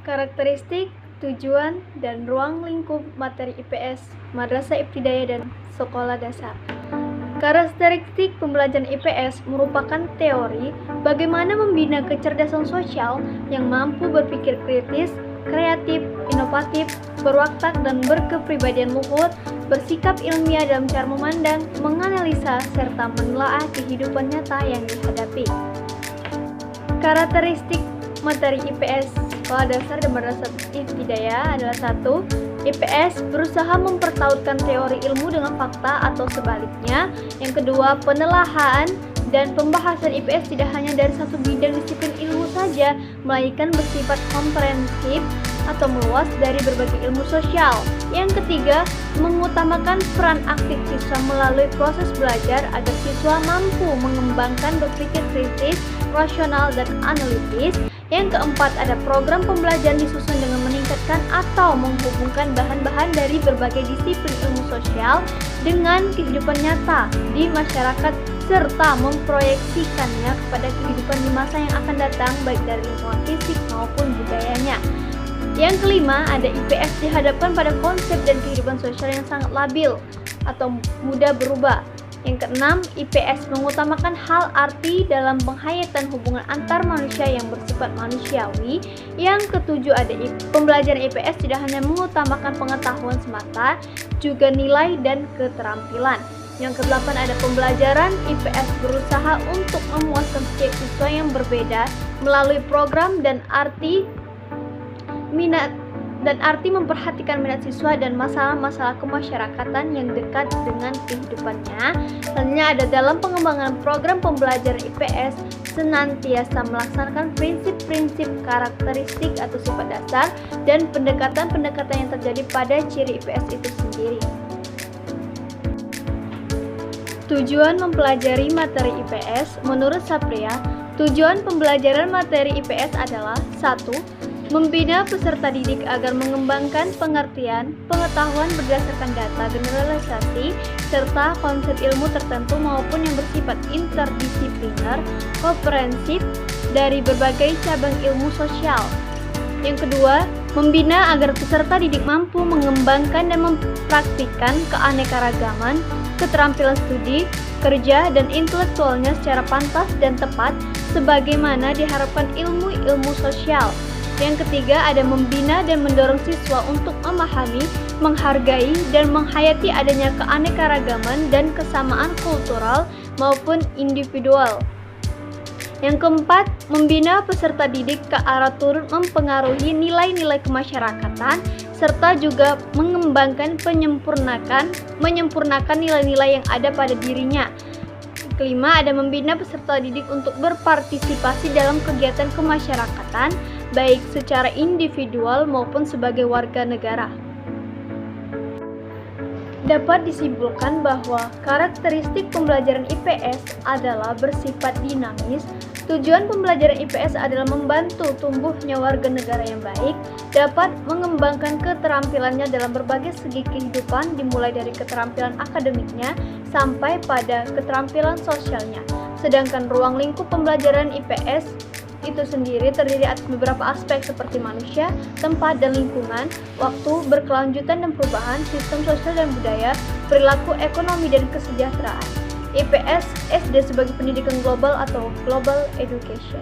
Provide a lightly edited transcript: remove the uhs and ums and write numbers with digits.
Karakteristik, tujuan, dan ruang lingkup materi IPS, Madrasah Ibtidaiyah dan Sekolah Dasar. Karakteristik pembelajaran IPS merupakan teori bagaimana membina kecerdasan sosial yang mampu berpikir kritis, kreatif, inovatif, berwatak dan berkepribadian luhur, bersikap ilmiah dalam cara memandang, menganalisa, serta menelaah kehidupan nyata yang dihadapi. Karakteristik materi IPS Sekolah Dasar dan Madrasah Ibtidaiyah adalah 1. IPS berusaha mempertautkan teori ilmu dengan fakta atau sebaliknya. Yang kedua, penelaahan dan pembahasan IPS tidak hanya dari satu bidang disiplin ilmu saja, melainkan bersifat komprehensif atau meluas dari berbagai ilmu sosial. Yang ketiga, mengutamakan peran aktif siswa melalui proses belajar agar siswa mampu mengembangkan berpikir kritis, rasional, dan analitis. Yang keempat, ada program pembelajaran disusun dengan meningkatkan atau menghubungkan bahan-bahan dari berbagai disiplin ilmu sosial dengan kehidupan nyata di masyarakat serta memproyeksikannya kepada kehidupan di masa yang akan datang baik dari lingkungan fisik maupun budayanya. Yang kelima, ada IPS dihadapkan pada konsep dan kehidupan sosial yang sangat labil atau mudah berubah. Yang keenam, IPS mengutamakan hal arti dalam penghayatan hubungan antar manusia yang bersifat manusiawi. Yang ketujuh, ada pembelajaran IPS tidak hanya mengutamakan pengetahuan semata, juga nilai dan keterampilan. Yang kedelapan, ada pembelajaran IPS berusaha untuk memuaskan setiap siswa yang berbeda melalui program dan arti memperhatikan minat siswa dan masalah-masalah kemasyarakatan yang dekat dengan kehidupannya. Selanjutnya ada dalam pengembangan program pembelajaran IPS senantiasa melaksanakan prinsip-prinsip karakteristik atau sifat dasar dan pendekatan-pendekatan yang terjadi pada ciri IPS itu sendiri. Tujuan mempelajari materi IPS menurut Saprea, tujuan pembelajaran materi IPS adalah 1. Membina peserta didik agar mengembangkan pengertian, pengetahuan berdasarkan data generalisasi, serta konsep ilmu tertentu maupun yang bersifat interdisipliner, komprehensif dari berbagai cabang ilmu sosial. Yang kedua, membina agar peserta didik mampu mengembangkan dan mempraktikkan keanekaragaman, keterampilan studi, kerja, dan intelektualnya secara pantas dan tepat sebagaimana diharapkan ilmu-ilmu sosial. Yang ketiga, ada membina dan mendorong siswa untuk memahami, menghargai, dan menghayati adanya keanekaragaman dan kesamaan kultural maupun individual. Yang keempat, membina peserta didik ke arah turut mempengaruhi nilai-nilai kemasyarakatan, serta juga mengembangkan menyempurnakan nilai-nilai yang ada pada dirinya. Kelima, ada membina peserta didik untuk berpartisipasi dalam kegiatan kemasyarakatan, baik secara individual maupun sebagai warga negara. Dapat disimpulkan bahwa karakteristik pembelajaran IPS adalah bersifat dinamis. Tujuan pembelajaran IPS adalah membantu tumbuhnya warga negara yang baik, dapat mengembangkan keterampilannya dalam berbagai segi kehidupan, dimulai dari keterampilan akademiknya sampai pada keterampilan sosialnya. Sedangkan ruang lingkup pembelajaran IPS itu sendiri terdiri atas beberapa aspek seperti manusia, tempat dan lingkungan, waktu, berkelanjutan dan perubahan, sistem sosial dan budaya, perilaku ekonomi dan kesejahteraan. IPS SD sebagai pendidikan global atau global education.